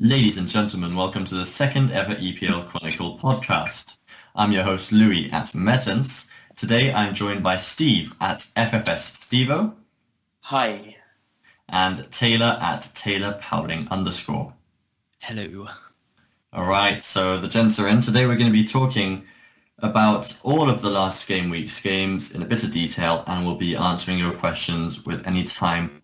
Ladies and gentlemen, welcome to the second ever EPL Chronicle podcast. I'm your host Louis at Mettens. Today I'm joined by Steve at FFS Stevo. Hi. And Taylor at Taylor Powling _. Hello. Alright, so the gents are in. Today we're going to be talking about all of the last week's games in a bit of detail, and we'll be answering your questions with any time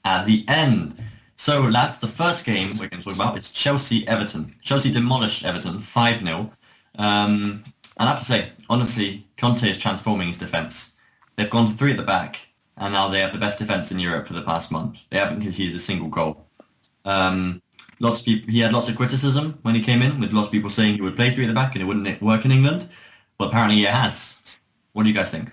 at the end. So, lads, the first game we're going to talk about is Chelsea-Everton. Chelsea demolished Everton 5-0. And I have to say, honestly, Conte is transforming his defence. They've gone to 3 at the back, and now they have the best defence in Europe for the past month. They haven't conceded a single goal. Lots of people. He had lots of criticism when he came in, with lots of people saying he would play 3 at the back and it wouldn't work in England. Well, apparently it has. What do you guys think?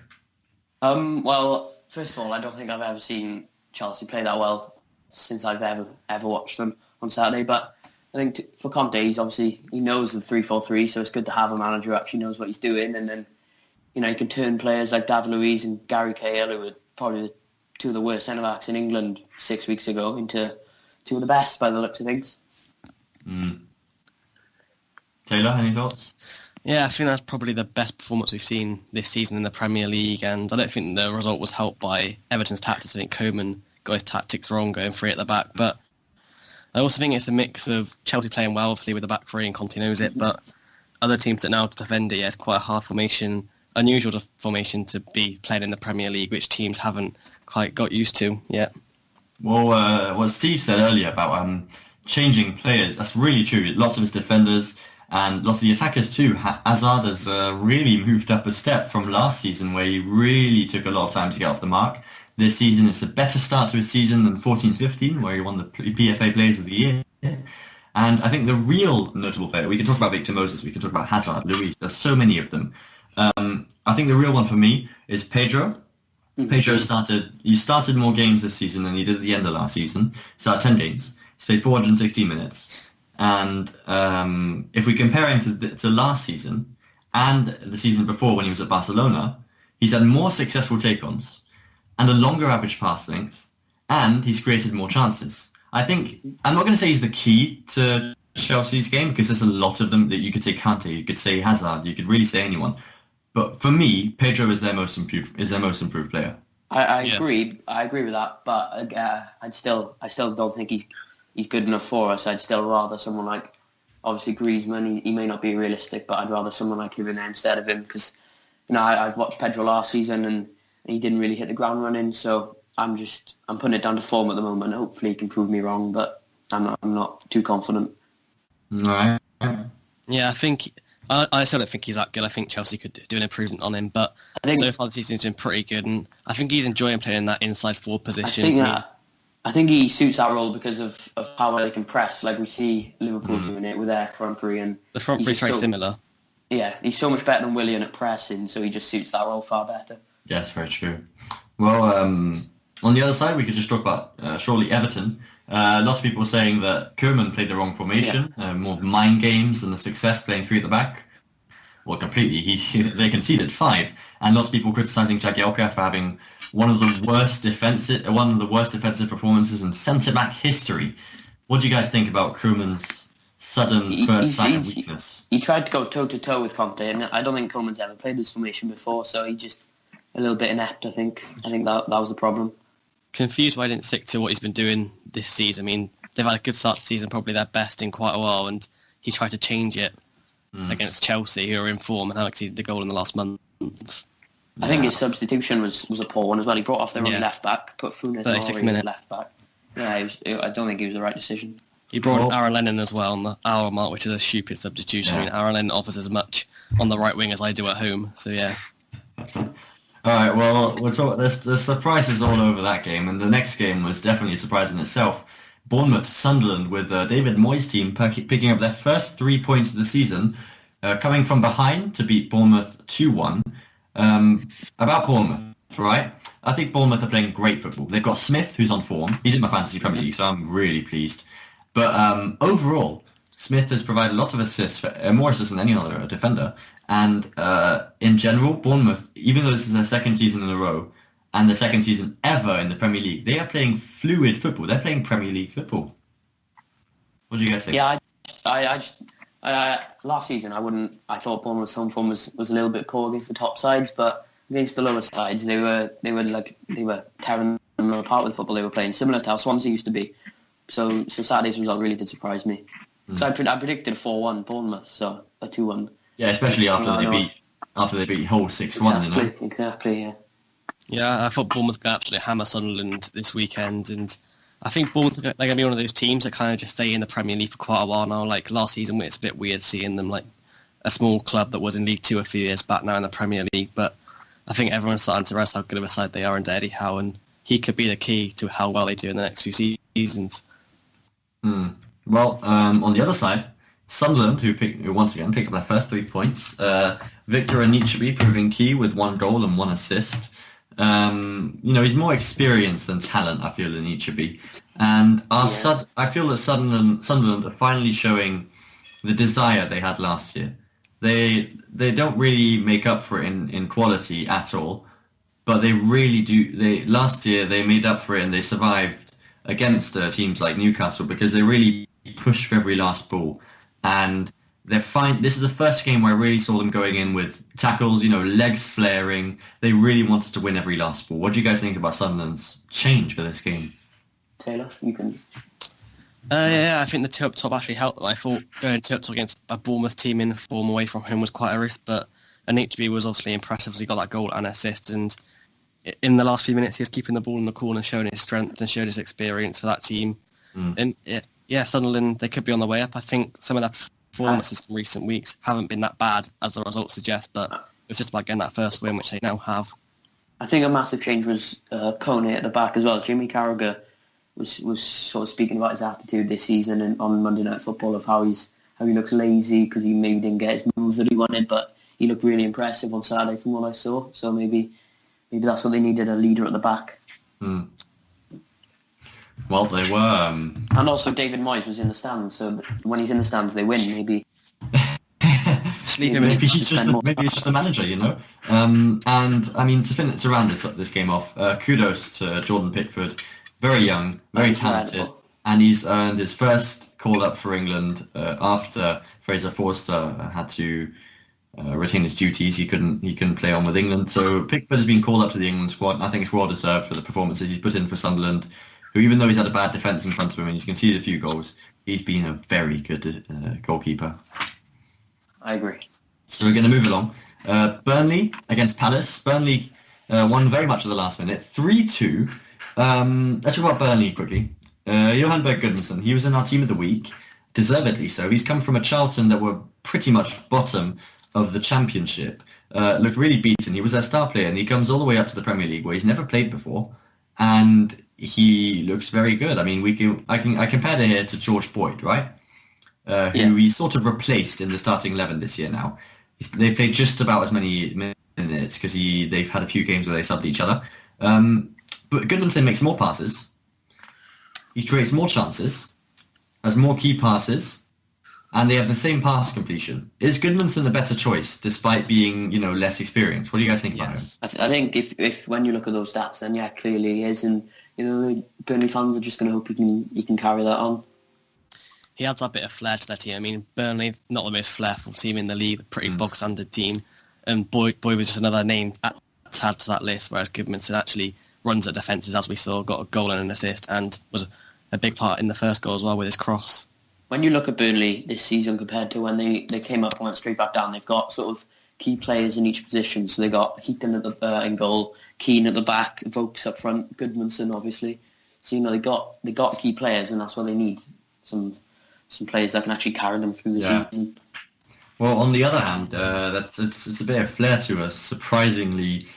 Well, first of all, I don't think I've ever seen Chelsea play that well since I've ever watched them on Saturday. But I think for Conte, he knows the 3-4-3, so it's good to have a manager who actually knows what he's doing. And then, he can turn players like David Luiz and Gary Cahill, who were probably two of the worst centre-backs in England 6 weeks ago, into two of the best by the looks of things. Taylor, any thoughts? Yeah, I think that's probably the best performance we've seen this season in the Premier League, and I don't think the result was helped by Everton's tactics. I think Koeman got his tactics wrong going 3 at the back, but I also think it's a mix of Chelsea playing well, obviously, with the back 3, and Conte knows it, but other teams that know how to defend it, it's quite a hard formation, unusual formation to be playing in the Premier League, which teams haven't quite got used to yet. Well, what Steve said earlier about changing players, that's really true. Lots of his defenders and lots of the attackers too. Hazard has really moved up a step from last season, where he really took a lot of time to get off the mark. This season, it's a better start to his season than 14-15, where he won the PFA Players of the Year. And I think the real notable player, we can talk about Victor Moses, we can talk about Hazard, Luis, there's so many of them. I think the real one for me is Pedro. Pedro started more games this season than he did at the end of last season. He started 10 games. He's played 416 minutes. And if we compare him to last season and the season before when he was at Barcelona, he's had more successful take-ons and a longer average pass length, and he's created more chances. I think, I'm not going to say he's the key to Chelsea's game, because there's a lot of them that you could say Kante, you could say Hazard, you could really say anyone. But for me, Pedro is their most improved player. I agree. I agree with that, but I still don't think he's good enough for us. I'd still rather someone like, obviously, Griezmann. He may not be realistic, but I'd rather someone like him in there instead of him, because I watched Pedro last season and he didn't really hit the ground running. So I'm putting it down to form at the moment. Hopefully he can prove me wrong, but I'm not too confident. Right. Yeah, I think I still don't think he's that good. I think Chelsea could do an improvement on him, but so far the season's been pretty good, and I think he's enjoying playing in that inside forward position. I think he suits that role because of how well he can press. Like we see Liverpool doing it with their front 3, and the front 3 is very similar. Yeah, he's so much better than Willian at pressing, so he just suits that role far better. Yes, very true. Well, on the other side, we could just talk about surely Everton. Lots of people saying that Koeman played the wrong formation, more mind games than the success playing 3 at the back. Well, completely. They conceded 5, and lots of people criticising Jagielka for having one of the worst defensive performances in centre-back history. What do you guys think about Koeman's sudden first sign of weakness? He tried to go toe-to-toe with Conte, and I don't think Koeman's ever played this formation before, so he just a little bit inept, I think. I think that was the problem. Confused why he didn't stick to what he's been doing this season. I mean, they've had a good start to the season, probably their best in quite a while, and he's tried to change it against Chelsea, who are in form and have exceeded the goal in the last month. I think his substitution was a poor one as well. He brought off their own left-back, put Funes Mori left-back. Yeah, I don't think it was the right decision. He brought Aaron Lennon as well on the hour mark, which is a stupid substitution. I mean, Aaron Lennon offers as much on the right wing as I do at home, so yeah. All right, well, there's surprises all over that game, and the next game was definitely a surprise in itself. Bournemouth-Sunderland, with David Moyes' team picking up their first 3 points of the season, coming from behind to beat Bournemouth 2-1. About Bournemouth, right? I think Bournemouth are playing great football. They've got Smith, who's on form. He's in my fantasy Premier League, so I'm really pleased. But overall, Smith has provided lots of assists, more assists than any other defender. And in general, Bournemouth, even though this is their second season in a row, and the second season ever in the Premier League, they are playing fluid football. They're playing Premier League football. What do you guys think? Yeah, last season I thought Bournemouth's home form was a little bit poor against the top sides, but against the lower sides they were tearing them apart with the football they were playing, similar to how Swansea used to be. So Saturday's result really did surprise me. So I predicted a 4-1 Bournemouth, so a 2-1. Yeah, especially after they beat Hull 6-1. Exactly. Yeah. Yeah, I thought Bournemouth could absolutely hammer Sunderland this weekend, and I think Bournemouth they're going to be one of those teams that kind of just stay in the Premier League for quite a while now. Like last season, it's a bit weird seeing them like a small club that was in League Two a few years back now in the Premier League, but I think everyone's starting to realise how good of a side they are under Eddie Howe, and he could be the key to how well they do in the next few seasons. Well, on the other side, Sunderland, who once again picked up their first 3 points. Victor Anichebe proving key with 1 goal and 1 assist. He's more experienced than talent, I feel, Anichebe. And I feel that Sunderland are finally showing the desire they had last year. They don't really make up for it in quality at all, but they really do. Last year they made up for it and they survived against teams like Newcastle because they really pushed for every last ball. And they're fine. This is the first game where I really saw them going in with tackles, legs flaring. They really wanted to win every last ball. What do you guys think about Sunderland's change for this game? Taylor, you can... Yeah, I think the two up top actually helped them. I thought going two up top against a Bournemouth team in form away from home was quite a risk, but Anichebe was obviously impressive as he got that goal and assist, and in the last few minutes he was keeping the ball in the corner, showing his strength and showing his experience for that team. And Sunderland, they could be on the way up. I think some of their performances in recent weeks haven't been that bad as the results suggest, but it's just about getting that first win, which they now have. I think a massive change was Kone at the back as well. Jimmy Carragher was sort of speaking about his attitude this season and on Monday Night Football of how he looks lazy because he maybe didn't get his moves that he wanted, but he looked really impressive on Saturday from what I saw. So maybe that's what they needed, a leader at the back. Well, they were... And also David Moyes was in the stands, so when he's in the stands they win, maybe... Maybe he's just the manager, And, I mean, to round this game off, kudos to Jordan Pickford. Very young, very talented, and he's earned his first call-up for England after Fraser Forster had to retain his duties. He couldn't play on with England, so Pickford has been called up to the England squad, and I think it's well deserved for the performances he's put in for Sunderland, who, even though he's had a bad defence in front of him and he's conceded a few goals, he's been a very good goalkeeper. I agree. So we're going to move along. Burnley against Palace. Burnley won very much at the last minute, 3-2. Let's talk about Burnley quickly. Johan Berg Gudmundsson, he was in our team of the week, deservedly so. He's come from a Charlton that were pretty much bottom of the Championship. Looked really beaten. He was their star player, and he comes all the way up to the Premier League where he's never played before, and he looks very good. I mean, I compared it here to George Boyd, right? Who he sort of replaced in the starting 11 this year now. They played just about as many minutes because they've had a few games where they subbed each other. But Gudmundsson makes more passes. He creates more chances, has more key passes, and they have the same pass completion. Is Gudmundsson a better choice, despite being, less experienced? What do you guys think about him? I think if when you look at those stats, then clearly he is, and Burnley fans are just going to hope he can carry that on. He adds a bit of flair to their team. I mean, Burnley, not the most flairful team in the league, a pretty bog-standard team, and Boyd was just another name to add to that list, whereas Gudmundsson actually runs at defences, as we saw, got a goal and an assist, and was a big part in the first goal as well with his cross. When you look at Burnley this season compared to when they came up and went straight back down, they've got sort of key players in each position. So they got Heaton at the in goal, Keane at the back, Vokes up front, Gudmundsson obviously. So they got key players, and that's what they need. Some players that can actually carry them through the season. Well, on the other hand, it's a bit of flair to a surprisingly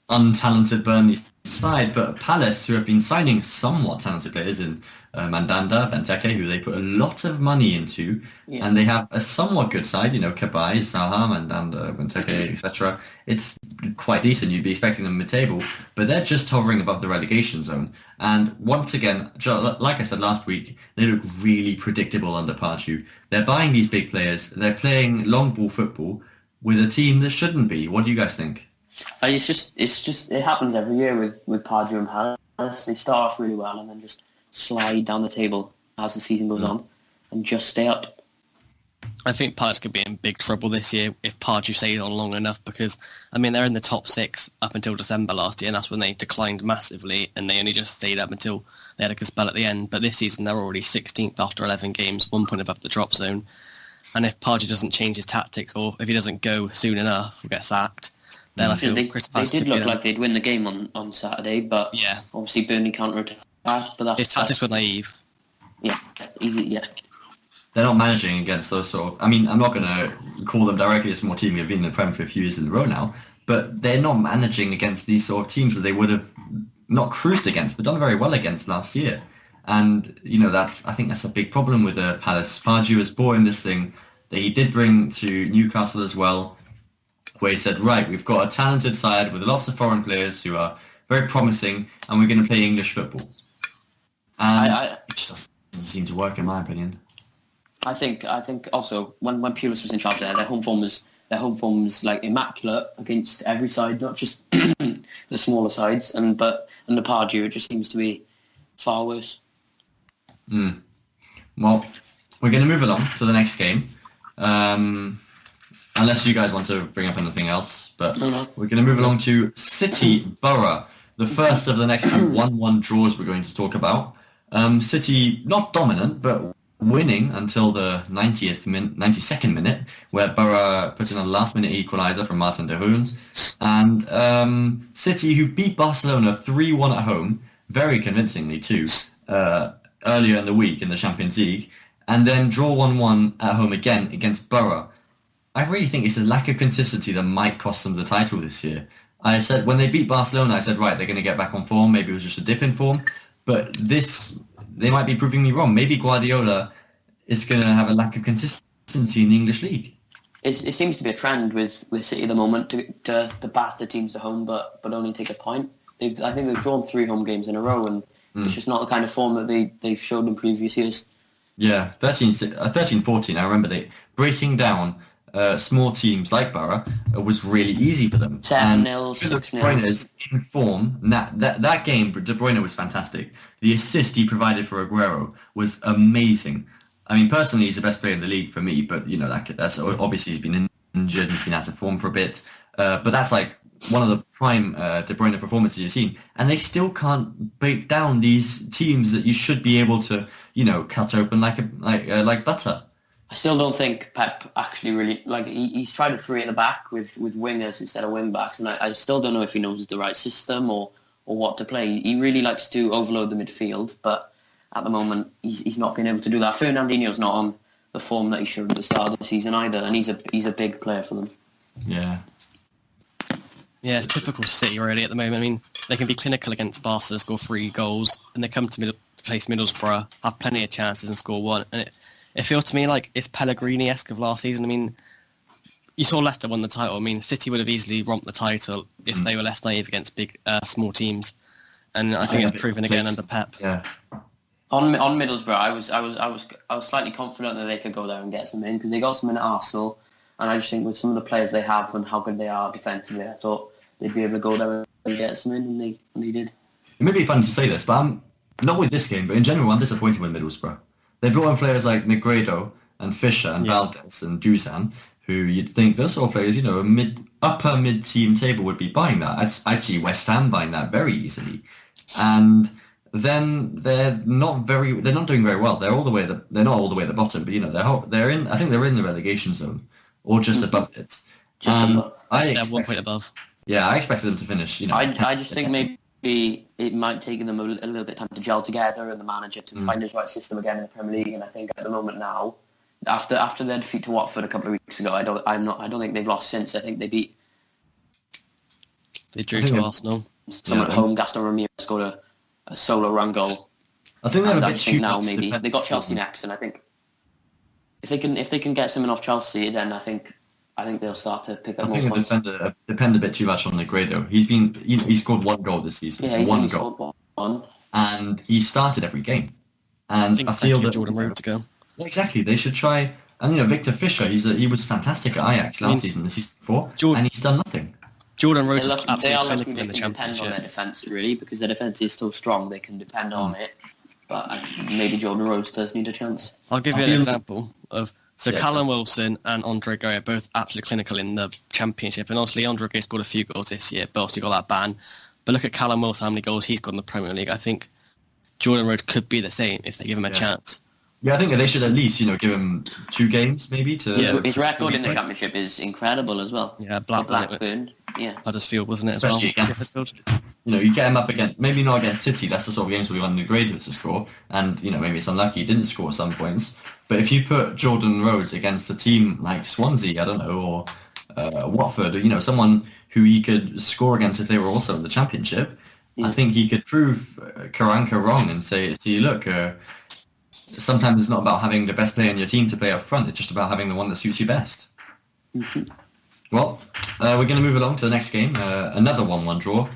untalented Burnley side, but Palace, who have been signing somewhat talented players in Mandanda, Benteke, who they put a lot of money into, and they have a somewhat good side, Cabaye, Zaha, Mandanda, Benteke, etc. It's quite decent. You'd be expecting them mid-table, but they're just hovering above the relegation zone. And once again, like I said last week, they look really predictable under Pardew. They're buying these big players. They're playing long ball football with a team that shouldn't be. What do you guys think? It happens every year with Pardew and Palace. They start off really well and then just slide down the table as the season goes on. and just stay up. I think Palace could be in big trouble this year if Pardew stays on long enough because, I mean, they're in the top 6 up until December last year, and that's when they declined massively, and they only just stayed up until they had a good spell at the end. But this season, they're already 16th after 11 games, 1 point above the drop zone. And if Pardew doesn't change his tactics, or if he doesn't go soon enough or get sacked, then I feel they did look like they'd win the game on Saturday, but yeah, obviously Burnley counter-attacked. But his tactics were naive. Yeah, easy, yeah. They're not managing against those sort of... I mean, I'm not going to call them directly a small team. They've been in the Prem for a few years in a row now, but they're not managing against these sort of teams that they would have not cruised against, but done very well against last year. And, you know, I think that's a big problem with Palace. Pardew has brought in this thing that he did bring to Newcastle as well, where he said, right, we've got a talented side with lots of foreign players who are very promising, and we're going to play English football. And it just doesn't seem to work, in my opinion. I think also when Pulis was in charge there, their home form was like immaculate against every side, not just the smaller sides. And the Pardew, it just seems to be far worse. Well, we're going to move along to the next game. Unless you guys want to bring up anything else, but we're going to move along to City Borough, the first of the next 1-1 draws we're going to talk about. City not dominant, but winning until the 92nd minute, where Borough put in a last-minute equaliser from Martin de Hoon. And City, who beat Barcelona 3-1 at home, very convincingly too, earlier in the week in the Champions League, and then draw 1-1 at home again against Borough. I really think it's a lack of consistency that might cost them the title this year. I said, when they beat Barcelona, I said, right, they're going to get back on form. Maybe it was just a dip in form. But they might be proving me wrong. Maybe Guardiola is going to have a lack of consistency in the English league. It seems to be a trend with City at the moment to batter teams at home, but only take a point. I think they've drawn 3 home games in a row, and it's just not the kind of form that they've showed in previous years. Yeah, 13-14. I remember they breaking down small teams like Borough was really easy for them. 7-0, 6-0. De Bruyne is in form. That game, De Bruyne was fantastic. The assist he provided for Aguero was amazing. I mean, personally, he's the best player in the league for me, but, you know, that's obviously he's been injured, he's been out of form for a bit. But that's like one of the prime De Bruyne performances you've seen. And they still can't break down these teams that you should be able to, you know, cut open like butter. I still don't think Pep actually really, he's tried it 3 at the back with wingers instead of wing-backs, and I still don't know if he knows the right system or what to play. He really likes to overload the midfield, but at the moment he's not been able to do that. Fernandinho's not on the form that he showed at the start of the season either, and he's a big player for them. Yeah. Yeah, it's typical City really at the moment. I mean, they can be clinical against Barca, score 3 goals, and they come to place Middlesbrough, have plenty of chances and score 1, and it feels to me like it's Pellegrini-esque of last season. I mean, you saw Leicester won the title. I mean, City would have easily romped the title if they were less naive against big, small teams. And I think it's proven again under Pep. Yeah. On Middlesbrough, I was slightly confident that they could go there and get some in because they got some in at Arsenal, and I just think with some of the players they have and how good they are defensively, I thought they'd be able to go there and get some in, and they did. It may be fun to say this, but I'm not with this game, but in general, I'm disappointed with Middlesbrough. They brought in players like Negredo and Fisher and Valdez and Dusan, who you'd think those sort of players, you know, upper mid-team table would be buying that. I'd see West Ham buying that very easily. And then they're not doing very well. They're not all the way at the bottom, but you know, they're in the relegation zone or just above it. Above. They're 1 point above. Yeah, I expected them to finish, you know. I just think maybe it might take them a little bit of time to gel together and the manager to find his right system again in the Premier League. And I think at the moment now, after their defeat to Watford a couple of weeks ago, I don't think they've lost since. I think they drew to Arsenal. Someone at home, Gaston Ramirez scored a solo run goal. I think they're a bit too now. Maybe they got Chelsea next, and I think if they can get something off Chelsea, then I think they'll start to pick up more points. I think depend a bit too much on Negredo. He scored 1 goal this season. Yeah, he's one only goal. scored one. And he started every game. And I feel that Jordan Rowe to go. Yeah, exactly. They should try. And you know, Victor Fisher, he was fantastic at Ajax last season, the season before, and he's done nothing. Jordan Rhodes is they are absolutely lucky clinical they in the can depend Championship. on their defence, really, because their defence is so strong they can depend on it. but maybe Jordan Rhodes does need a chance. I'll give you an example of... So Callum Wilson and Andre Gray are both absolutely clinical in the Championship, and obviously Andre Gray scored a few goals this year, but obviously got that ban. But look at Callum Wilson, how many goals he's got in the Premier League. I think Jordan Rhodes could be the same if they give him a chance. Yeah, I think they should at least, give him 2 games maybe to... Yeah. His record in the Championship is incredible as well. Yeah, Blackburn. Yeah. Huddersfield, wasn't it, especially as well? You get him up against, maybe not against City, that's the sort of games where we want the graduates to score, and, maybe it's unlucky he didn't score at some points, but if you put Jordan Rhodes against a team like Swansea, I don't know, or Watford, or, someone who he could score against if they were also in the Championship, I think he could prove Karanka wrong and say, see, look, sometimes it's not about having the best player in your team to play up front, it's just about having the one that suits you best. Mm-hmm. Well, we're going to move along to the next game, another 1-1 draw.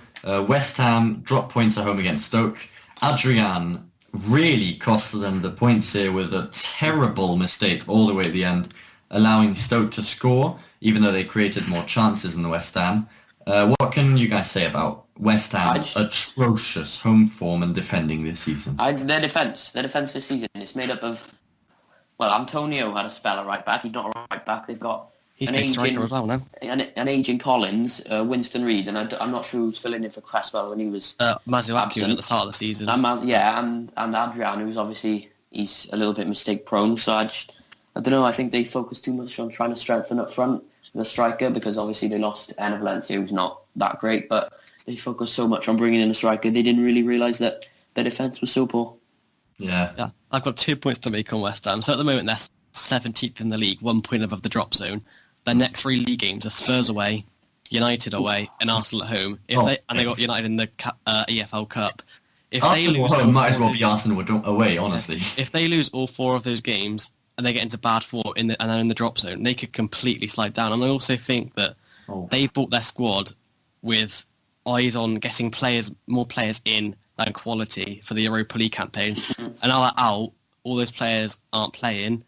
West Ham dropped points at home against Stoke. Adrian really cost them the points here with a terrible mistake all the way at the end, allowing Stoke to score, even though they created more chances than the West Ham. What can you guys say about West Ham's atrocious home form and defending this season? Their defence this season is made up of... Well, Antonio had a spell at right back. He's not a right back. They've got He's an striker as well now. An aging Collins, Winston Reid, and I'm not sure who's filling in for Cresswell when he was Mazuaki at the start of the season. And Adrian, who's obviously he's a little bit mistake prone. So I don't know. I think they focus too much on trying to strengthen up front the striker because obviously they lost Enner Valencia, who's not that great, but they focused so much on bringing in a striker they didn't really realise that their defence was so poor. Yeah. I've got 2 points to make on West Ham. So at the moment they're 17th in the league, 1 point above the drop zone. Their next 3 league games are Spurs away, United away, and Arsenal at home. They got United in the EFL Cup. If Arsenal they lose at home might as well be Arsenal away, honestly. If they lose all 4 of those games and they get into bad form and they're in the drop zone, they could completely slide down. And I also think that they bought their squad with eyes on getting more players in than quality for the Europa League campaign. And now they're out, all those players aren't playing,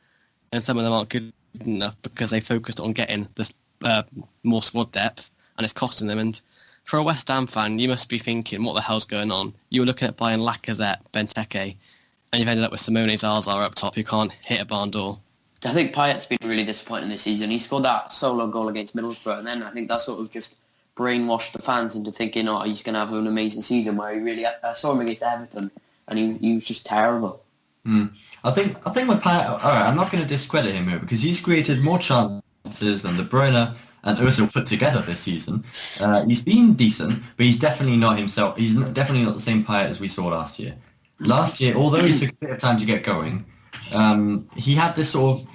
and some of them aren't good enough because they focused on getting this more squad depth, and it's costing them. And for a West Ham fan, you must be thinking, what the hell's going on? You were looking at buying Lacazette, Benteke, and you've ended up with Simone Zaza up top who can't hit a barn door. I think Payet's been really disappointing this season. He scored that solo goal against Middlesbrough, and then I think that sort of just brainwashed the fans into thinking, he's going to have an amazing season, where he really... I saw him against Everton, and he was just terrible. I think with Payet, all right, I'm not going to discredit him here because he's created more chances than De Bruyne and Ozil put together this season. He's been decent, but he's definitely not himself. He's definitely not the same Payet as we saw last year. Last year, although he took a bit of time to get going, he had this sort of,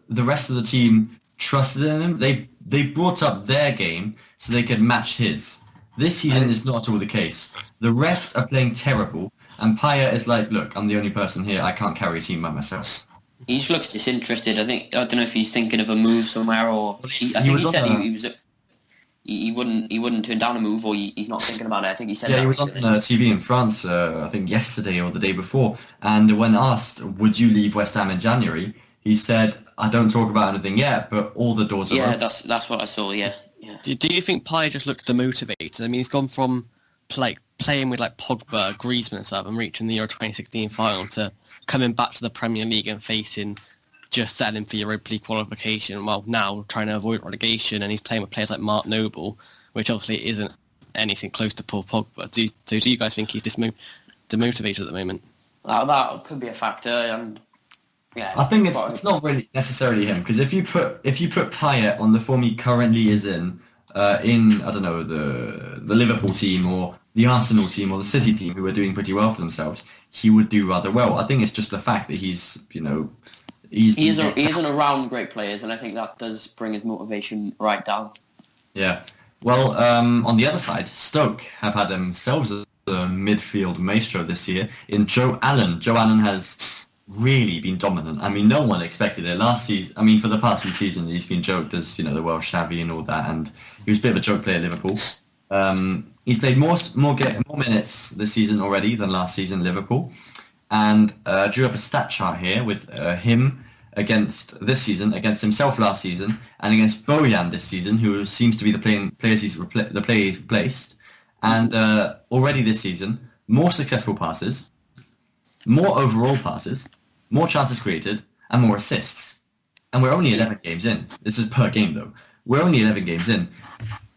the rest of the team trusted in him. They brought up their game so they could match his. This season is not at all the case. The rest are playing terrible. And Payet is like, look, I'm the only person here. I can't carry a team by myself. He just looks disinterested. I don't know if he's thinking of a move somewhere, or he said he wouldn't turn down a move, or he's not thinking about it. I think he said. Yeah, he was on TV in France, I think yesterday or the day before. And when asked, would you leave West Ham in January, he said, I don't talk about anything yet, but all the doors are open. Yeah, that's what I saw. Yeah. Do you think Payet just looks demotivated? I mean, he's gone from playing with like Pogba, Griezmann and stuff and reaching the Euro 2016 final to coming back to the Premier League and facing just settling for Europa League qualification. Well, now trying to avoid relegation, and he's playing with players like Mark Noble, which obviously isn't anything close to Paul Pogba. Do you guys think he's demotivated at the moment? That could be a factor, and yeah. I think it's not really necessarily him, because if you put Payet on the form he currently is in I don't know, the Liverpool team or the Arsenal team or the City team, who are doing pretty well for themselves, he would do rather well. I think it's just the fact that he isn't around great players, and I think that does bring his motivation right down. Yeah. Well, on the other side, Stoke have had themselves a midfield maestro this year in Joe Allen. Joe Allen has really been dominant. I mean, no one expected it last season. I mean, for the past few seasons, he's been joked as, the Welsh Xavi and all that, and he was a bit of a joke player at Liverpool. He's played more minutes this season already than last season at Liverpool, and drew up a stat chart here with him against this season, against himself last season, and against Bojan this season, who seems to be the player he's replaced. And already this season, more successful passes, more overall passes, more chances created, and more assists. And we're only 11 games in. This is per game, though. We're only 11 games in.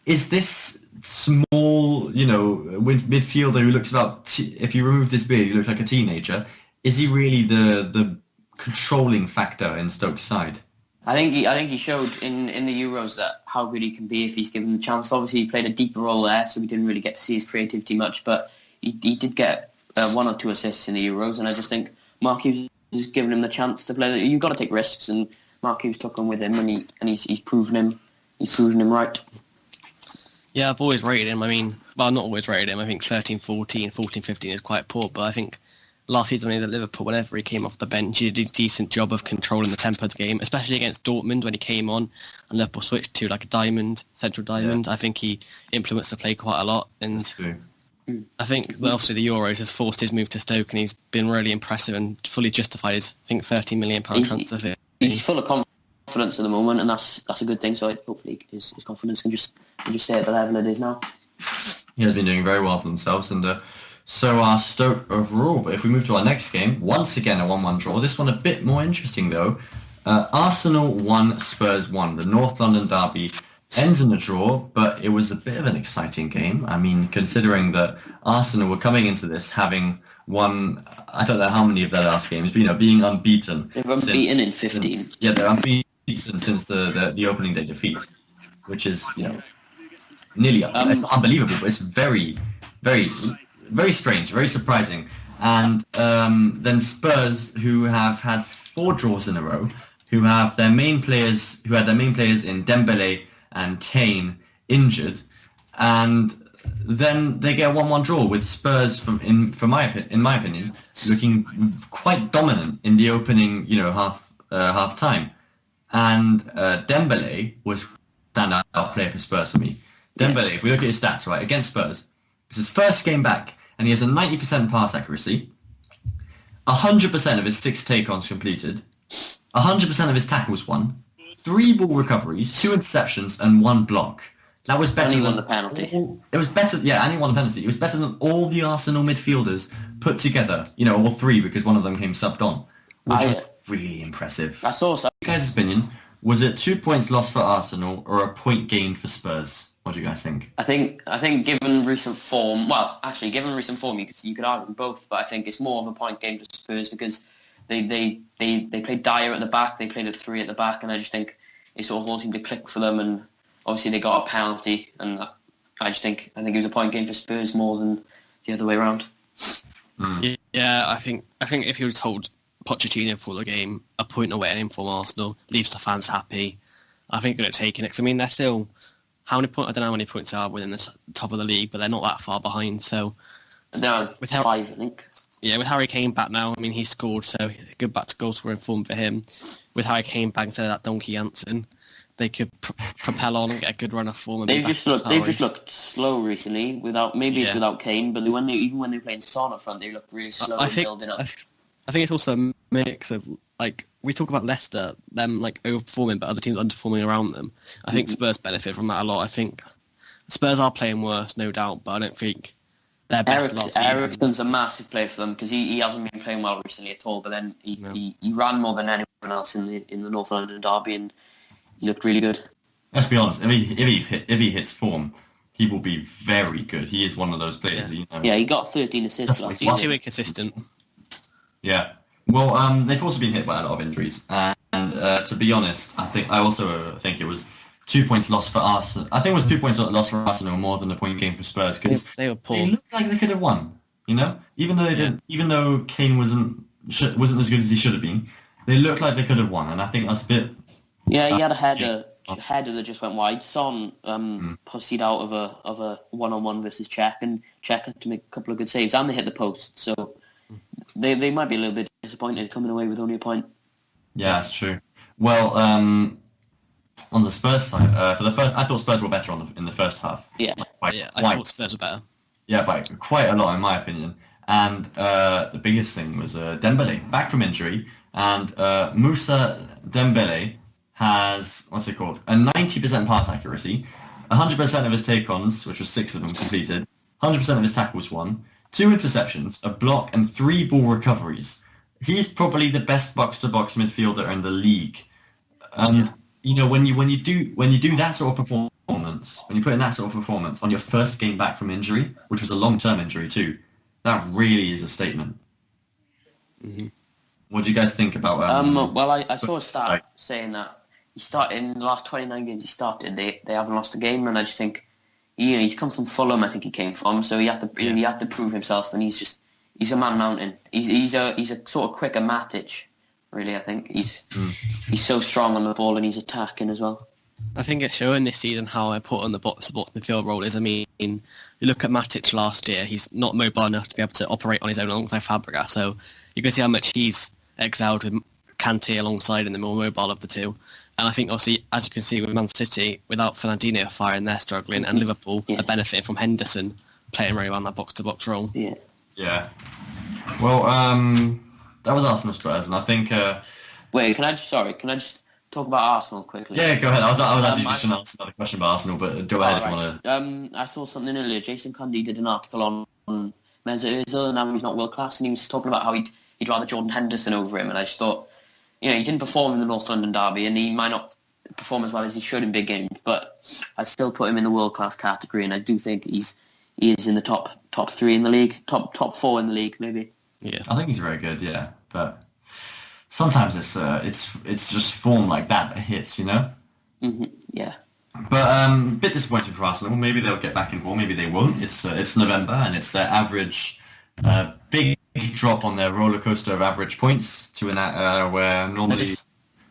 Is this small, midfielder who looks about, if you removed his beard, he looks like a teenager, is he really the controlling factor in Stoke's side? I think he showed in the Euros that how good he can be if he's given the chance. Obviously, he played a deeper role there, so we didn't really get to see his creativity much, but he did get 1 or 2 assists in the Euros, and I just think Mark Hughes has given him the chance to play. You've got to take risks, and Mark Hughes took them with him, and he's proven him right. Yeah, I've always rated him. I mean, well, not always rated him. I think 13-14, 14-15 is quite poor, but I think last season at Liverpool, whenever he came off the bench, he did a decent job of controlling the tempo of the game, especially against Dortmund when he came on and Liverpool switched to like a central diamond. Yeah. I think he influenced the play quite a lot. And that's true. I think obviously the Euros has forced his move to Stoke, and he's been really impressive and fully justified his, I think, £13 million transfer fee. He's full of confidence at the moment, and that's a good thing. So hopefully his confidence can just stay at the level it is now. He has been doing very well for themselves, and so are Stoke overall. But if we move to our next game, once again a 1-1 draw. This one a bit more interesting though. Arsenal 1, Spurs 1. The North London derby ends in a draw, but it was a bit of an exciting game. I mean, considering that Arsenal were coming into this having won, I don't know how many of their last games, but being unbeaten. They were unbeaten in 15. They're unbeaten since the opening day defeat, which is nearly it's not unbelievable, but it's very, very, very strange, very surprising. And then Spurs, who have had 4 draws in a row, who had their main players in Dembele and Kane injured, and then they get a 1-1 draw with Spurs, in my opinion, looking quite dominant in the opening, half time. And Dembele was standout player for Spurs for me. Dembele, if we look at his stats, right, against Spurs, it's his first game back, and he has a 90% pass accuracy, 100% of his 6 take-ons completed, 100% of his tackles won, 3 ball recoveries, 2 interceptions, and 1 block. That was better than the penalty. It was better, and he won the penalty. It was better than all the Arsenal midfielders put together. All 3, because one of them came subbed on, which was really impressive. I saw some. You guys' opinion, was it 2 points lost for Arsenal or a point gained for Spurs? What do you guys think? I think given recent form, you could argue both, but I think it's more of a point game for Spurs because they played Dyer at the back, they played a 3 at the back, and I just think it sort of all seemed to click for them, and obviously they got a penalty, and I think it was a point game for Spurs more than the other way around. Yeah, I think if you were told Pochettino for the game, a point away in from Arsenal leaves the fans happy, I think they're taking it. Because I mean, they're still I don't know how many points they are within the top of the league, but they're not that far behind. So they're with 5, I think. Yeah, with Harry Kane back now, I mean, he scored, so good back to goal scoring form for him. With Harry Kane back instead of that donkey Janssen, they could propel on and get a good run of form. They've just looked slow recently. It's without Kane, but even when they're playing Son up front, they look really slow building up. I think it's also a mix of we talk about Leicester, them overperforming, but other teams underperforming around them. I think Spurs benefit from that a lot. I think Spurs are playing worse, no doubt, but I don't think they're best. Eriksen's a massive player for them because he hasn't been playing well recently at all. But then he ran more than anyone else in the North London derby, and he looked really good. Let's be honest. If he hits form, he will be very good. He is one of those players. Yeah, he got 13 assists last season. He's too inconsistent. Yeah. Well, they've also been hit by a lot of injuries, and to be honest, I also think it was 2 points lost for Arsenal. I think it was 2 points lost for Arsenal more than a point game for Spurs because they were poor. They looked like they could have won. Even though they didn't, even though Kane wasn't as good as he should have been, they looked like they could have won, and I think that's a bit. Yeah, he had a header that just went wide. Son pussied out of a 1-on-1 versus Czech, and Czech had to make a couple of good saves, and they hit the post. So they might be a little bit disappointed coming away with only a point. Yeah, that's true. Well, on the Spurs side, I thought Spurs were better in the first half. Yeah, I thought Spurs were better. Yeah, by quite a lot in my opinion. And the biggest thing was Dembele back from injury, and Moussa Dembele has a 90% pass accuracy, 100% of his take-ons, which was 6 of them completed, 100% of his tackles won, 2 interceptions, a block, and 3 ball recoveries. He's probably the best box-to-box midfielder in the league. And when you do that sort of performance, when you put in that sort of performance on your first game back from injury, which was a long-term injury too, that really is a statement. Mm-hmm. What do you guys think about? Well, I saw a stat saying that he started in the last 29 games. He started. They haven't lost a game, and I just think, he's come from Fulham. I think he came from, so he had to prove himself, and he's a man mountain. He's a sort of quicker Matic, really. I think he's so strong on the ball, and he's attacking as well. I think it's showing this season how important the box midfield role is. I mean, you look at Matic last year; he's not mobile enough to be able to operate on his own alongside Fabregas. So you can see how much he's excelled with Kante alongside and the more mobile of the two. And I think, obviously, as you can see with Man City, without Fernandinho firing, they're struggling, and Liverpool are benefiting from Henderson playing very well in that box-to-box role. Yeah. Well, that was Arsenal Spurs, and I think... Wait, can I just talk about Arsenal quickly? Yeah, go ahead. I was actually just going to ask another question about Arsenal, but go ahead if you want to... I saw something earlier. Jason Cundy did an article on Mesut Ozil, and now he's not world-class, and he was talking about how he'd rather Jordan Henderson over him, and I just thought, he didn't perform in the North London derby, and he might not perform as well as he should in big games, but I still put him in the world-class category, and I do think he is in the top 3 in the league, top 4 in the league, maybe. Yeah, I think he's very good, yeah, but sometimes it's just form like that hits, Mm-hmm. Yeah. But a bit disappointing for Arsenal. Maybe they'll get back in form, maybe they won't. It's November, and it's their average big drop on their roller coaster of average points to where normally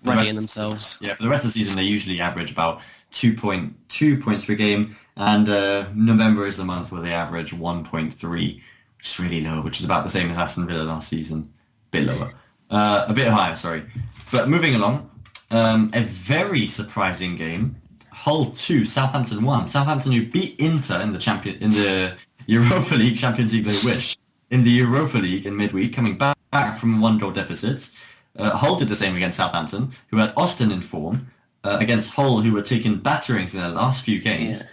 readying themselves. Yeah, for the rest of the season they usually average about 2.2 points per game, and November is the month where they average 1.3, which is really low, which is about the same as Aston Villa last season. A bit higher, sorry. But moving along, a very surprising game. Hull 2, Southampton 1. Southampton who beat Inter in the Europa League, Champions League they wish. In the Europa League in midweek, coming back from 1-goal deficits. Hull did the same against Southampton, who had Austin in form, against Hull, who were taking batterings in their last few games. Yeah.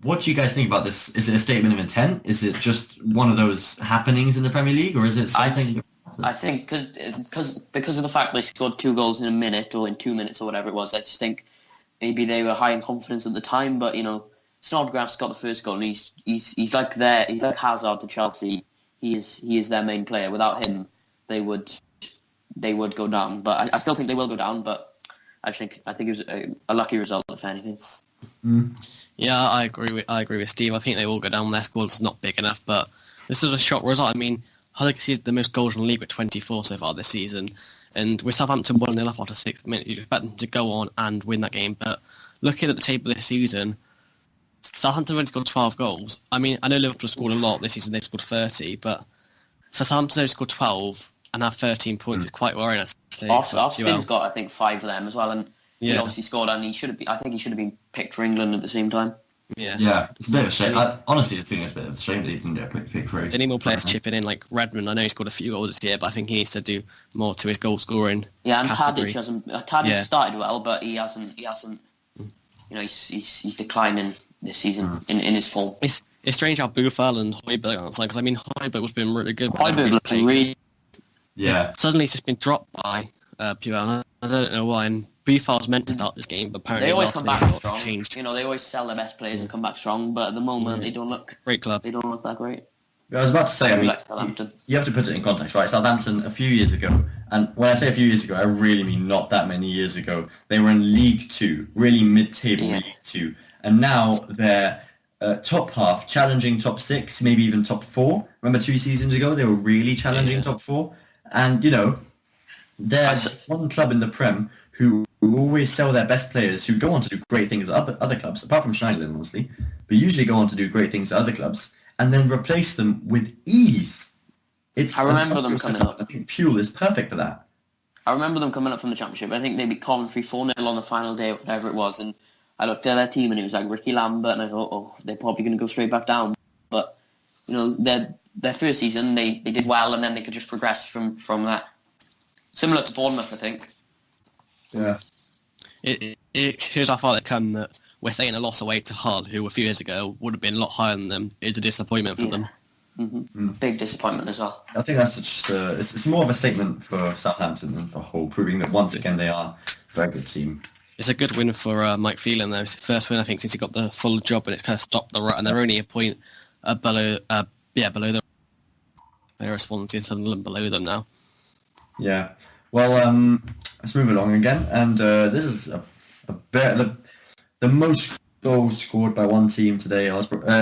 What do you guys think about this? Is it a statement of intent? Is it just one of those happenings in the Premier League, or is it something... I think because of the fact they scored 2 goals in a minute or in 2 minutes or whatever it was, I just think maybe they were high in confidence at the time, but, Snodgrass got the first goal, and he's like Hazard to Chelsea. He is their main player. Without him, they would go down. But I still think they will go down. But I think it was a lucky result, if anything. Yeah, I agree with Steve. I think they will go down. Their squad's not big enough, but this is a shock result. I mean, Hull conceded the most goals in the league with 24 so far this season, and with Southampton 1-0 up after 6 minutes, you expect them to go on and win that game. But looking at the table this season, Southampton only scored 12 goals. I mean, I know Liverpool scored a lot this season. They've scored 30, but for Southampton to score 12 and have 13 points is quite worrying. Austin's got, I think, 5 of them as well, and he obviously scored, and I think he should have been picked for England at the same time. Yeah, it's a bit of a shame. Honestly, I think it's a bit of a shame that he didn't get picked for it. They need more players chipping in, like Redmond. I know he scored a few goals this year, but I think he needs to do more to his goal scoring. Yeah, and category. Tadic started well, but he hasn't. He's declining this season in his form. It's strange how Buffal and Højbjerg aren't because I mean Højbjerg was been really good. Højbjerg looking really. Yeah. Suddenly he's just been dropped by Puel. I don't know why. And Buffal's meant to start this game, but apparently they always come back strong. Changed. They always sell their best players and come back strong, but at the moment they don't look great club. They don't look that great. I was about to say, you have to put it in context, right? Southampton a few years ago, and when I say a few years ago, I really mean not that many years ago. They were in League 2, really mid-table League 2, and now they're top half, challenging top 6, maybe even top 4. Remember 2 seasons ago, they were really challenging top 4, and there's one club in the Prem who always sell their best players who go on to do great things at other clubs, apart from Schneiderlin, honestly, but usually go on to do great things at other clubs, and then replace them with ease. I remember them coming up. I think Puel is perfect for that. I remember them coming up from the Championship. I think they beat Coventry 4-0 on the final day, whatever it was, and I looked at their team and it was like Ricky Lambert, and I thought, they're probably going to go straight back down. But, their first season, they did well, and then they could just progress from that. Similar to Bournemouth, I think. Yeah. It shows how far they've come that we're saying a loss away to Hull, who a few years ago would have been a lot higher than them. It's a disappointment for them. Big disappointment as well. I think that's just it's more of a statement for Southampton than for Hull, proving that once again they are a very good team. It's a good win for Mike Phelan, though. It's the first win, I think, since he got the full job, and it's kind of stopped the rut. And they're only a point below the Swansea and Sunderland below them now. Yeah. Well, let's move along again. And this is the most goals scored by one team today.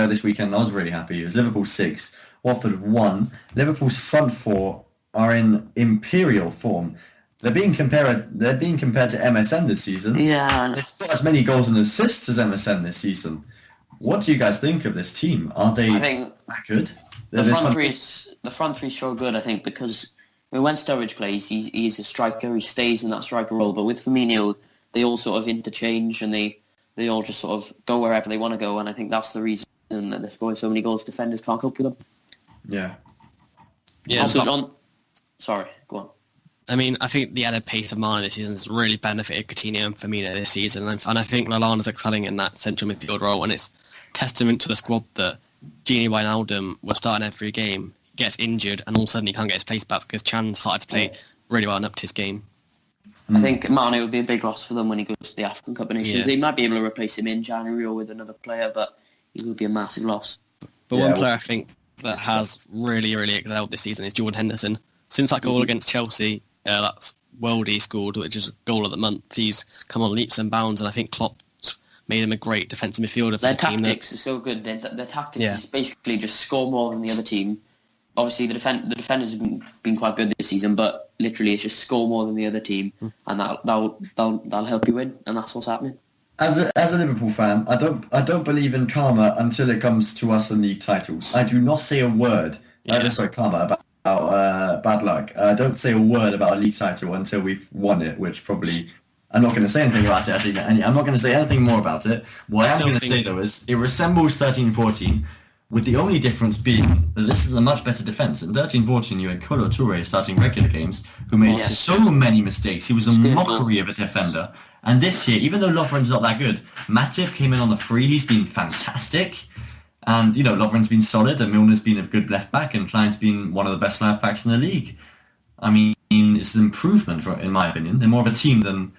This weekend. I was really happy. It was Liverpool 6, Watford 1. Liverpool's front four are in imperial form. They're being compared to MSN this season. Yeah. They've got as many goals and assists as MSN this season. What do you guys think of this team? Are they that good? The front three is so good, I think, because when Sturridge plays, he's a striker. He stays in that striker role. But with Firmino, they all sort of interchange and they all just sort of go wherever they want to go. And I think that's the reason that they're scoring so many goals. Defenders can't cope with them. Yeah. Yeah. Also, sorry, go on. I mean, I think the added pace of Mane this season has really benefited Coutinho and Firmino this season, and I think Lallana's excelling in that central midfield role, and it's testament to the squad that Gini Wijnaldum was starting every game, gets injured, and all of a sudden he can't get his place back because Chan started to play really well and upped his game. I think Mane would be a big loss for them when he goes to the African Cup of Nations. Yeah. They might be able to replace him in January or with another player, but he would be a massive loss. But one player I think that has really, really excelled this season is Jordan Henderson. Since that goal against Chelsea, that's Worldy scored, which is goal of the month. He's come on leaps and bounds, and I think Klopp's made him a great defensive midfielder for Their the team. Their tactics are so good. Their tactics is basically just score more than the other team. Obviously, the defenders have been quite good this season, but literally it's just score more than the other team, and that'll help you win, and that's what's happening. As a Liverpool fan, I don't believe in karma until it comes to us and league titles. I do not say a word. Karma about bad luck. Don't say a word about a league title until we've won it, which probably I'm not going to say anything about it actually. I'm not going to say anything more about it. What I am going to say though is it resembles 13-14, with the only difference being that this is a much better defence. In 13-14 you had Kolo Touré starting regular games who made so many mistakes. He was a mockery of a defender. And this year, even though Lovren's not that good, Matip came in on the free. He's been fantastic. And, Lovren's been solid, and Milner's been a good left-back, and Klein's been one of the best left-backs in the league. I mean, it's an improvement, in my opinion. They're more of a team than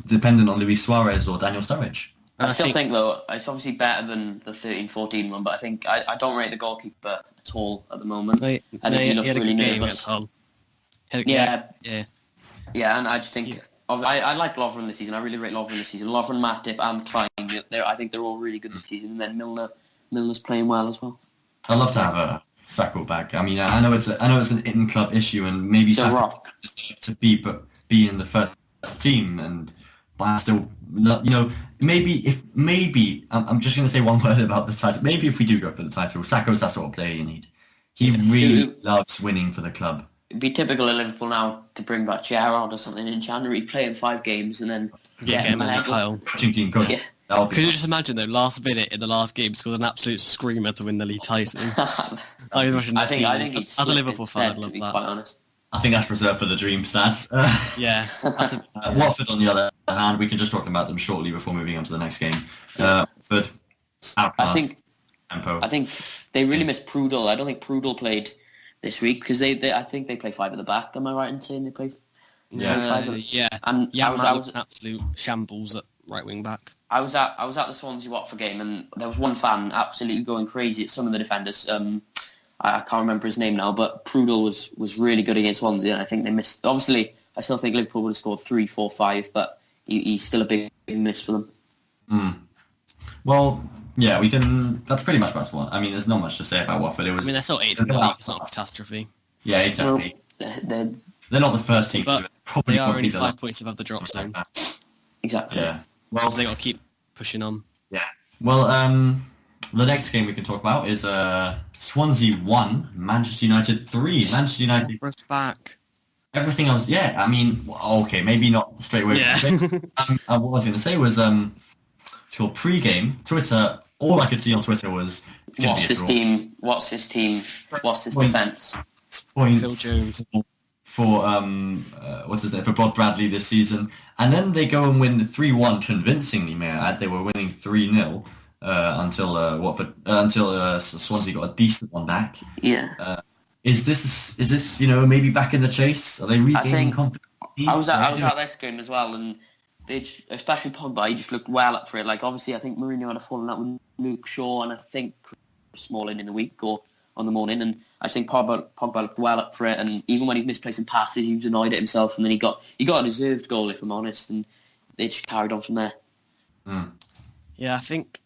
dependent on Luis Suarez or Daniel Sturridge. I still think, though, it's obviously better than the 13-14 one, but I think I don't rate the goalkeeper at all at the moment. I think he looks really nervous. Yeah, and I just think... I like Lovren this season. I really rate Lovren this season. Lovren, Matip and Klein, I think they're all really good this season. And then Milner's playing well as well. I'd love to have a Sacco back. I mean, I know it's an in-club issue, and maybe Sacco deserves to be in the first team, but I still, maybe I'm just going to say one word about the title. Maybe if we do go for the title, Sacco's that sort of player you need. He really loves winning for the club. It'd be typical of Liverpool now to bring back Gerrard or something in January, play in 5 games, and then get him on the title. Could you just imagine though, last minute in the last game, scored an absolute screamer to win the league title? I think he'd as a Liverpool fan, I'd love that. Quite honest. I think that's reserved for the dream stats. Yeah. Watford, on the other hand, we can just talk about them shortly before moving on to the next game. Watford, outclassed, tempo. I think they really missed Prudel. I don't think Prudel played this week because I think they play 5 at the back. Am I right in saying they play? Yeah. And I was an absolute shambles at right wing back. I was at the Swansea Watford game, and there was one fan absolutely going crazy at some of the defenders. I can't remember his name now, but Prudel was really good against Swansea, and I think they missed. Obviously, I still think Liverpool would have scored 3, 4, 5, but he's still a big miss for them. Well, yeah, we can. That's pretty much what. I mean, there's not much to say about Watford. They're still 8th in the league. It's not a catastrophe. Yeah, exactly. Well, they're not the first team. But they are only 5 points above the drop zone. Exactly. Yeah. Well, so they got to keep pushing on. Yeah. Well, the next game we can talk about is Swansea 1, Manchester United 3. Manchester United. We're back. Everything else, yeah. I mean, okay, maybe not straight away. Yeah. What I was going to say was, it's called pre-game. Twitter, all I could see on Twitter was... What's his team? What's his defence? Points Phil Jones. For what's his name, for Bob Bradley this season, and then they go and win 3-1 convincingly. May I add, they were winning 3-0. until Swansea got a decent one back. Yeah. Is this maybe back in the chase? Are they regaining confidence? I was at this game as well, and especially Pogba, he just looked well up for it. Like, obviously, I think Mourinho had a falling out with Luke Shaw and I think Smalling in the week or on the morning, and I think Pogba looked well up for it. And even when he misplacing passes, he was annoyed at himself, and then he got a deserved goal, if I'm honest, and they just carried on from there. Yeah, I think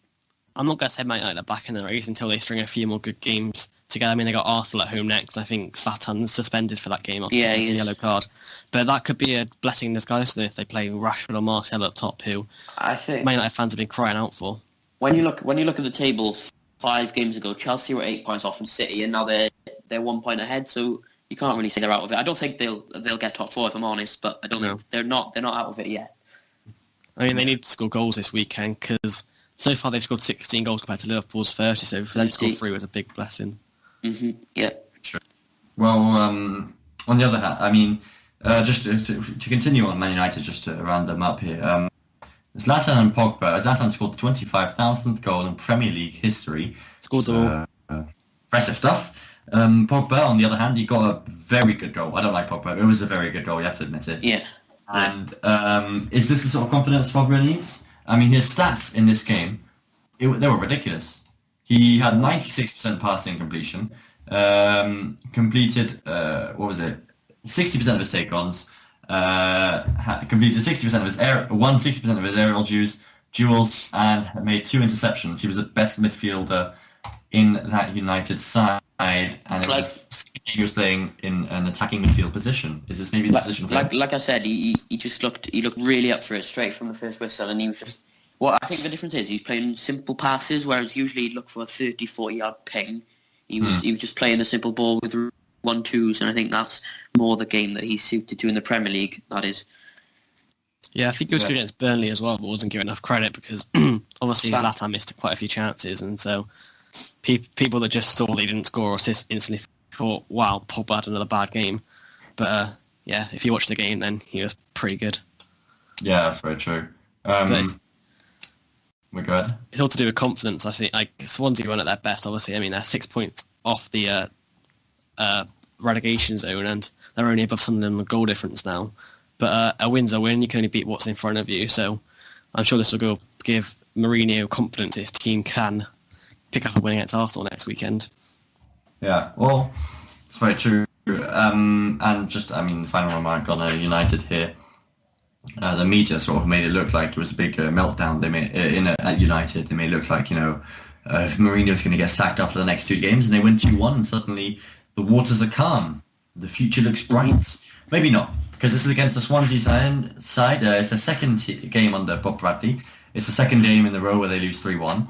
I'm not going to say Man United are back in the race until they string a few more good games together. I mean, they got Arsenal at home next. I think Zlatan's suspended for that game after the yellow card. But that could be a blessing in disguise if they play Rashford or Martial up top, who I think Man United fans have been crying out for. When you look at the table, 5 games ago, Chelsea were 8 points off from City, and now they're 1 point ahead. So you can't really say they're out of it. I don't think they'll get top 4 if I'm honest, but I don't know. They're not out of it yet. I mean, they need to score goals this weekend because so far they've scored 16 goals compared to Liverpool's 30. So for them to score 3 was a big blessing. Mm-hmm. Yeah. Sure. Well, on the other hand, I mean, just to continue on Man United, just to round them up here, Zlatan and Pogba. Zlatan scored the 25,000th goal in Premier League history. Scored the impressive stuff. Pogba, on the other hand, he got a very good goal. I don't like Pogba. It was a very good goal, you have to admit it. Yeah. And is this the sort of confidence Pogba needs? I mean, his stats in this game, they were ridiculous. He had 96% passing completion, completed, 60% of his take-ons, completed 60% of his won 60% of his aerial duels, and made 2 interceptions. He was the best midfielder in that United side, and he was playing in an attacking midfield position. Is this maybe the position for him? Like I said, he looked really up for it straight from the first whistle, and he was just. Well, I think the difference is he's playing simple passes, whereas usually he'd look for a 30, 40-yard ping. He was just playing the simple ball with 1-2s, and I think that's more the game that he's suited to in the Premier League, that is. Yeah, I think he was good against Burnley as well, but wasn't given enough credit because obviously Zlatan missed quite a few chances, and so people that just saw they didn't score or assist instantly thought, wow, Pogba had another bad game. But if you watch the game, then he was pretty good. Yeah, that's very true. We're good. It's all to do with confidence. I think Swansea weren't at their best, obviously. I mean, they're 6 points off the relegation zone, and they're only above Sunderland with goal difference now. But a win's a win. You can only beat what's in front of you. So I'm sure this will give Mourinho confidence his team can pick up a win against Arsenal next weekend. Yeah, well, it's very true. And just, I mean, the final remark on United here. The media sort of made it look like it was a big meltdown. They made at United. They made it look like Mourinho's going to get sacked after the next 2 games, and they win 2-1, and suddenly the waters are calm. The future looks bright. Maybe not, because this is against the Swansea side. It's the second game under Bob Bradley. It's the second game in a row where they lose 3-1.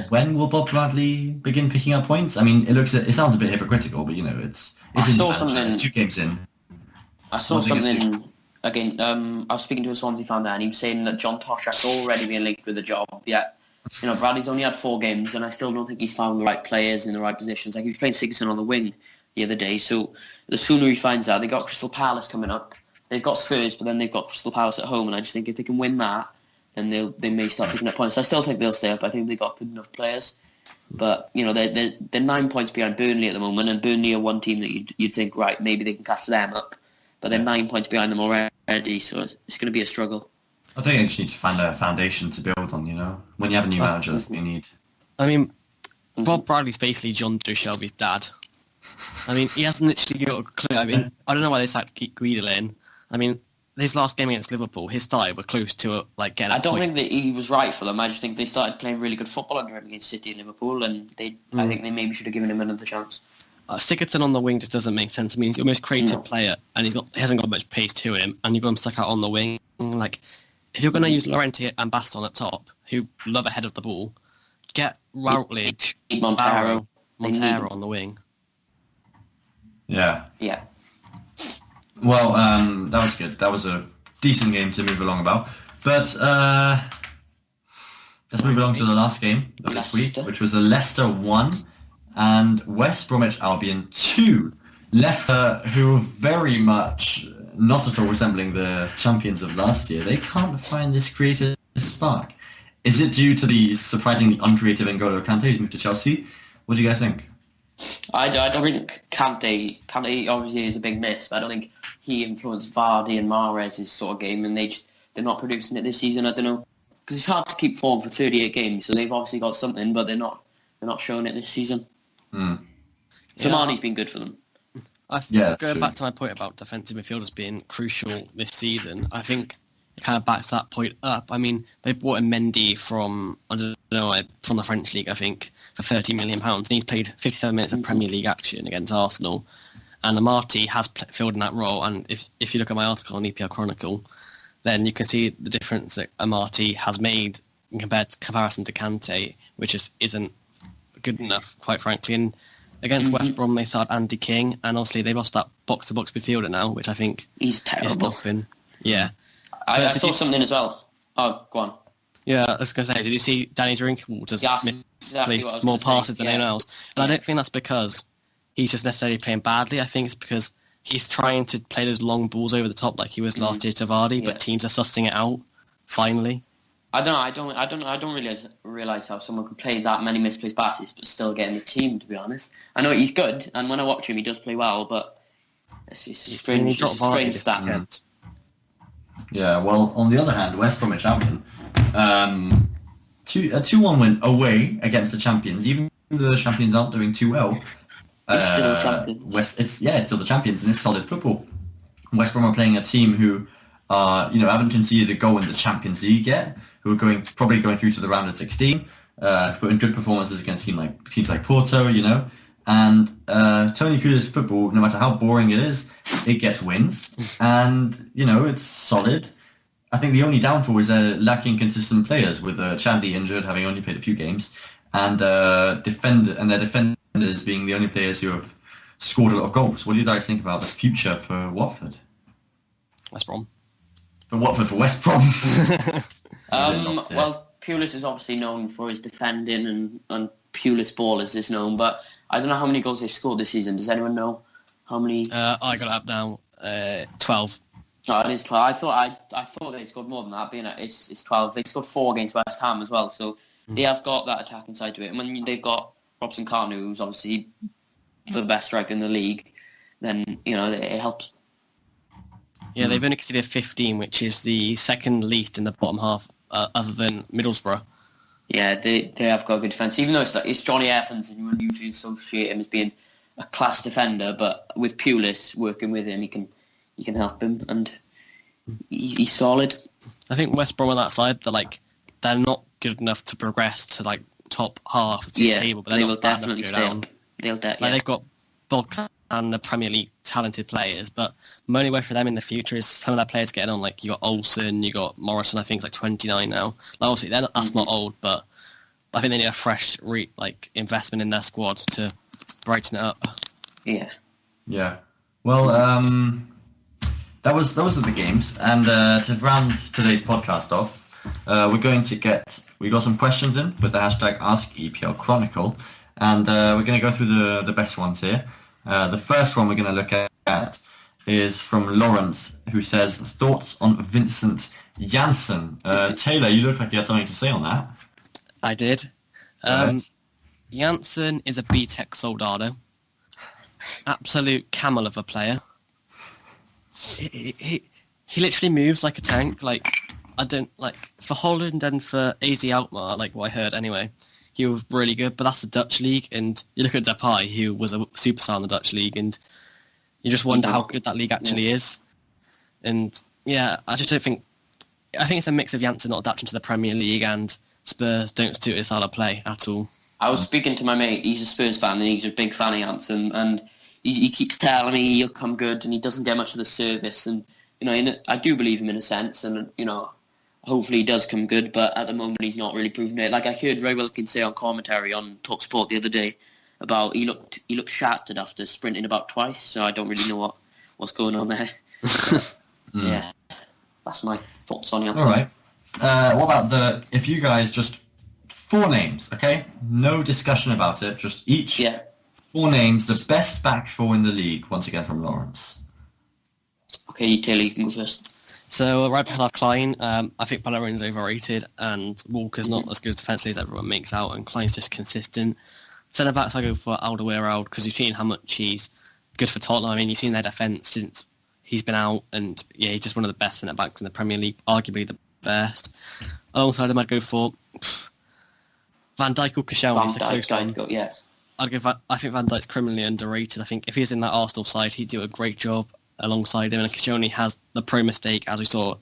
When will Bob Bradley begin picking up points? I mean, it sounds a bit hypocritical, but it's it's 2 games in. I saw something. Again, I was speaking to a Swansea fan there, and he was saying that John Toshak's already been linked with the job. Yeah, Bradley's only had 4 games, and I still don't think he's found the right players in the right positions. Like, he was playing Sigurdsson on the wing the other day, so the sooner he finds out, they got Crystal Palace coming up. They've got Spurs, but then they've got Crystal Palace at home, and I just think if they can win that, then they may start picking up points. I still think they'll stay up. I think they've got good enough players. But, they're 9 points behind Burnley at the moment, and Burnley are one team that you'd think, right, maybe they can catch them up. But they're 9 points behind them already, so it's going to be a struggle. I think you just need to find a foundation to build on, When you have a new manager, that's what you need. I mean, Bob Bradley's basically John Joe Shelby's dad. I mean, he hasn't literally got a clue. I mean, I don't know why they decided to keep Guido in. I mean, his last game against Liverpool, his side were close to getting a I don't point. think that he was right for them. I just think they started playing really good football under him against City and Liverpool, and I think they maybe should have given him another chance. Sigurdsson on the wing just doesn't make sense. I mean, he's your most creative player, and he hasn't got much pace to him, and you've got him stuck out on the wing. Like, if you're going to use Llorente and Baston up top, who love ahead of the ball, get Routledge, Montero on the wing. Yeah. Yeah. Well, that was good. That was a decent game to move along about. But let's move along to the last game of this week, which was a Leicester 1 and West Bromwich Albion 2. Leicester, who are very much not at all resembling the champions of last year, they can't find this creative spark. Is it due to the surprisingly uncreative N'Golo Kante who's moved to Chelsea? What do you guys think? I don't think Kante obviously is a big miss, but I don't think he influenced Vardy and Mahrez's sort of game, and they're not producing it this season. I don't know, because it's hard to keep form for 38 games, so they've obviously got something, but they're not showing it this season. So Marnie's been good for them. Going back to my point about defensive midfielders being crucial this season, I think it kind of backs that point up. I mean, they brought in Mendy from the French league, I think, for £30 million, and he's played 57 minutes of Premier League action against Arsenal. And Amati has filled in that role, and if you look at my article on EPL Chronicle, then you can see the difference that Amati has made in comparison to Kante, which isn't good enough, quite frankly. And against West Brom, they started Andy King, and obviously they lost that box-to-box midfielder now, which I think he's terrible. Yeah. I saw something as well. Oh, go on. Yeah, I was going to say, did you see Danny Drinkwater's misplaced more passes than anyone else? And I don't think that's because he's just necessarily playing badly. I think it's because he's trying to play those long balls over the top like he was last year to Vardy, but teams are sussing it out, finally. I don't really realise how someone can play that many misplaced passes but still get in the team, to be honest. I know he's good, and when I watch him, he does play well, but it's just a strange stat. Yeah, well, on the other hand, West Brom are champion. A 2-1 win away against the champions, even though the champions aren't doing too well. It's still champions. It's still the champions, and it's solid football. West Brom are playing a team who haven't conceded a goal in the Champions League yet, who are probably going through to the round of 16, putting good performances against teams like Porto, And Tony Pulis football, no matter how boring it is, it gets wins, and it's solid. I think the only downfall is they're lacking consistent players, with Chandy injured, having only played a few games, and their defenders being the only players who have scored a lot of goals. What do you guys think about the future for Watford? West Brom. For Watford, for West Brom. Well, Pulis is obviously known for his defending, and Pulis ballers is known, but I don't know how many goals they've scored this season. Does anyone know how many? I got it up now. 12. No, it is 12. I thought they scored more than that. Being it's 12. They scored 4 against West Ham as well, so they have got that attacking side to it. And when they've got Robson Kanu, who's obviously the best striker in the league, then it helps. Yeah, they've only conceded 15, which is the second least in the bottom half, other than Middlesbrough. Yeah, they have got a good defence, even though it's Johnny Evans, and you usually associate him as being a class defender, but with Pulis working with him, he can help him, and he's solid. I think West Brom on that side, they're not good enough to progress to top half of the table, but they will definitely stay up. They've got Bogdan and the Premier League talented players, but my only way for them in the future is some of their players getting on. You got Olsen, you got Morrison. I think he's 29 now. Obviously, that's not old, but I think they need a fresh investment in their squad to brighten it up. Yeah. Yeah. Well, those are the games, and to round today's podcast off, we got some questions in with the hashtag #AskEPLChronicle, and we're going to go through the best ones here. The first one we're going to look at is from Lawrence, who says, thoughts on Vincent Janssen. Taylor, you look like you had something to say on that. I did. Janssen is a B-Tech Soldado. Absolute camel of a player. He literally moves like a tank. For Holland and for AZ Alkmaar, what I heard anyway, he was really good, but that's the Dutch league, and you look at Depay, who was a superstar in the Dutch league, and you just wonder how good that league actually is. And yeah, I think it's a mix of Janssen not adapting to the Premier League, and Spurs don't suit his style of play at all. I was speaking to my mate, he's a Spurs fan, and he's a big fan of Janssen, and he keeps telling me he'll come good, and he doesn't get much of the service, and I do believe him in a sense, and hopefully he does come good, but at the moment he's not really proving it. I heard Ray Wilkins say on commentary on TalkSport the other day about he looked shattered after sprinting about twice, so I don't really know what's going on there. Yeah, that's my thoughts on Janssen. All right. What about if you guys just 4 names, okay? No discussion about it, just each 4 names, the best back 4 in the league, once again from Lawrence. Okay, Taylor, you can go first. So right behind Klein, I think Bellerin's overrated, and Walker's not as good defensively as everyone makes out, and Klein's just consistent. Centre backs, I go for Alderweireld because you've seen how much he's good for Tottenham. I mean, you've seen their defence since he's been out, and yeah, he's just one of the best centre backs in the Premier League, arguably the best. Alongside him, I'd go for Van Dijk or Koscielny. It's a close one. Yeah. I think Van Dijk's criminally underrated. I think if he was in that Arsenal side, he'd do a great job alongside him. And Koscielny has the pro mistake, as we saw,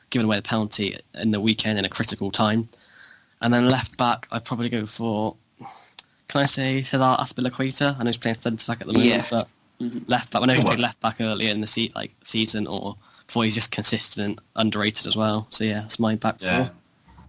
giving away the penalty in the weekend in a critical time. And then left back, I'd probably go for, can I say Cesar Azpilicueta? I know he's playing centre back at the moment, but left back. I know he played left back earlier in the season, or before. He's just consistent, underrated as well. So yeah, that's my back four.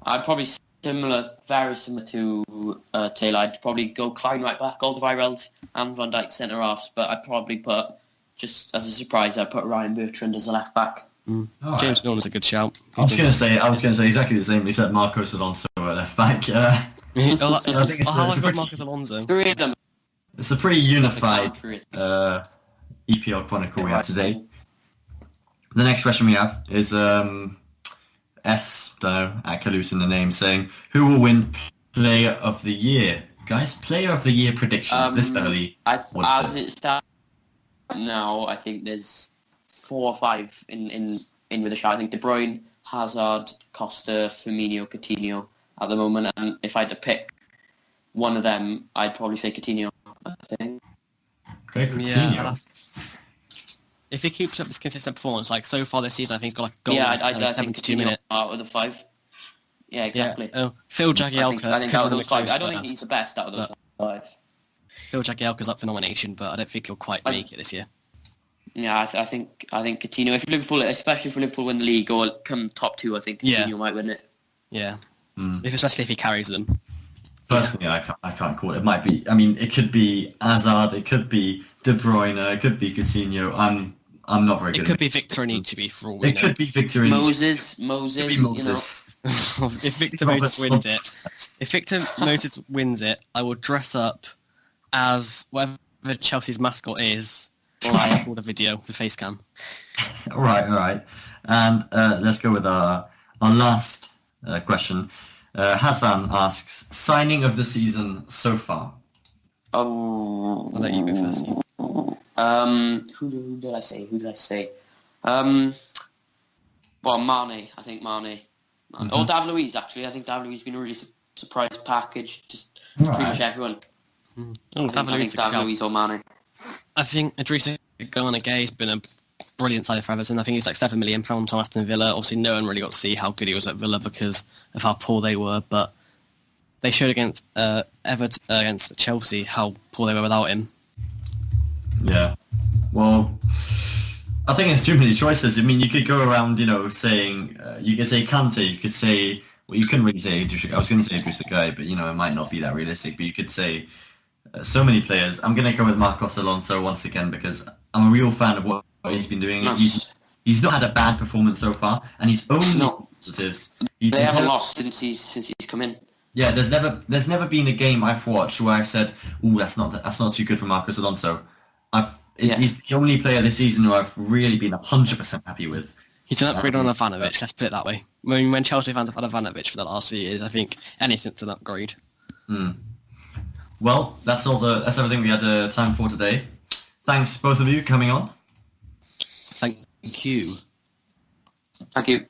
I'd probably very similar to Taylor. I'd probably go Klein right back, Alderweireld and Van Dijk centre halves, but I'd probably put, just as a surprise, I'd put Ryan Bertrand as a left back. James Milner's a good shout. I was going to say exactly the same. We said Marcos Alonso at left back. I think it's Marcos Alonso. Three of them. It's a pretty unified EPL Chronicle we have today. The next question we have is Akalus in the name, saying, who will win Player of the Year? Guys, Player of the Year predictions this early. As it stands now, I think there's 4 or 5 in with a shout. I think De Bruyne, Hazard, Costa, Firmino, Coutinho at the moment. And if I had to pick one of them, I'd probably say Coutinho, I think. Okay, Coutinho. Yeah. If he keeps up this consistent performance, like so far this season, I think he's got like a goal in 72 minutes. Out of the 5. Yeah, exactly. Yeah. Phil Jagielka. I think out of those 5. I don't think he's the best out of those 5. Phil Jagielka's up for nomination, but I don't think he'll quite make it this year. Yeah, I think Coutinho, especially if Liverpool win the league or come top 2, I think Coutinho might win it. Yeah, especially if he carries them. Personally, I can't call it. It might be. I mean, it could be Hazard, it could be De Bruyne, it could be Coutinho. I'm not very good. It could be Victor Anichebe for all we know. It could be Victor Moses. It could be Moses. If Victor Moses wins it, I will dress up as whatever Chelsea's mascot is. Or I record a video with face cam. All right. And let's go with our last question. Hassan asks, signing of the season so far? Oh, I'll let you go first. Who did I say? Well, Mane. I think Mane. Or David Luiz, actually. I think David Luiz has been a really surprise package. Just pretty much everyone. I think David Luiz or Mane. I think Idrissa Gana Gay's been a brilliant signing for Everton. I think he's like £7 million to Aston Villa. Obviously, no one really got to see how good he was at Villa because of how poor they were, but they showed against Everton, against Chelsea, how poor they were without him. Yeah. Well, I think there's too many choices. I mean, you could go around, saying, you could say Kante, you could say, well, you couldn't really say Idrissa. I was going to say Idrissa Gueye, but, it might not be that realistic. But you could say so many players. I'm going to go with Marcos Alonso once again because I'm a real fan of what he's been doing. Nice. He's not had a bad performance so far, and he's only positives. They haven't lost since he's come in. Yeah, there's never been a game I've watched where I've said, "Ooh, that's not too good for Marcos Alonso." He's the only player this season who I've really been 100% happy with. He's an upgrade on Ivanovic, let's put it that way. When Chelsea fans have had Ivanovic for the last few years, I think anything's an upgrade. Well, that's everything we had time for today. Thanks, both of you, coming on. Thank you. Thank you.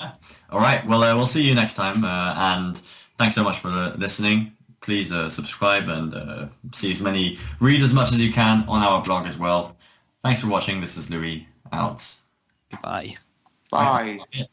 Yeah. All right. Well, we'll see you next time. And thanks so much for listening. Please subscribe and read as much as you can on our blog as well. Thanks for watching. This is Louis out. Goodbye. Bye. Bye.